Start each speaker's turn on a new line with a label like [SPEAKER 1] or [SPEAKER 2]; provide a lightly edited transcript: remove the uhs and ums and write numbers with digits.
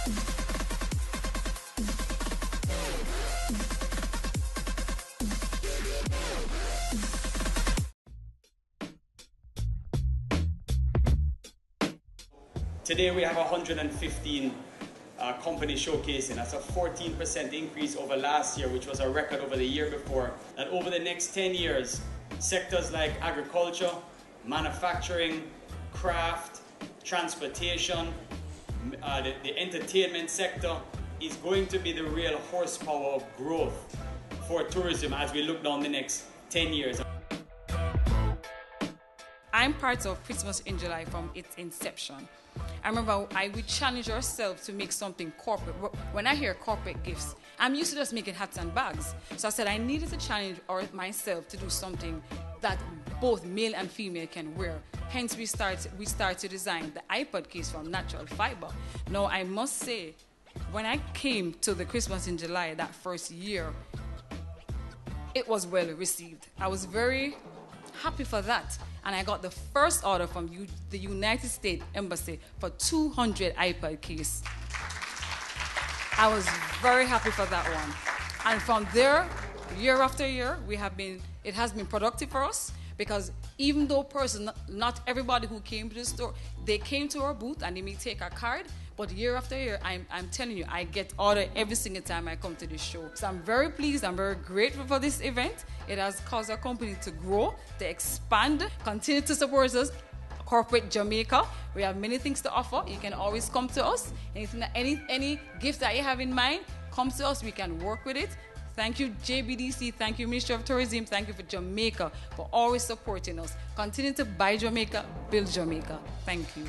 [SPEAKER 1] Today we have 115 companies showcasing. That's a 14% increase over last year, which was a record over the year before. And over the next 10 years, sectors like agriculture, manufacturing, craft, transportation, the entertainment sector is going to be the real horsepower of growth for tourism as we look down the next 10 years.
[SPEAKER 2] I'm part of Christmas in July from its inception. I remember we challenged ourselves to make something corporate. When I hear corporate gifts, I'm used to just making hats and bags. So I said I needed to challenge myself to do something that both male and female can wear. Hence we start to design the iPod case from natural fiber. Now I must say, when I came to the Christmas in July that first year, it was well received. I was very happy for that. And I got the first order from the United States Embassy for 200 iPod case. I was very happy for that one. And from there, year after year, it has been productive for us, because even though not everybody who came to the store, they came to our booth and they may take a card, but year after year, I'm telling you, I get ordered every single time I come to this show. So I'm very pleased, I'm very grateful for this event. It has caused our company to grow, to expand, continue to support us. Corporate Jamaica, we have many things to offer. You can always come to us. Any gift that you have in mind, come to us, we can work with it. Thank you, JBDC. Thank you, Ministry of Tourism. Thank you for Jamaica for always supporting us. Continue to buy Jamaica, build Jamaica. Thank you.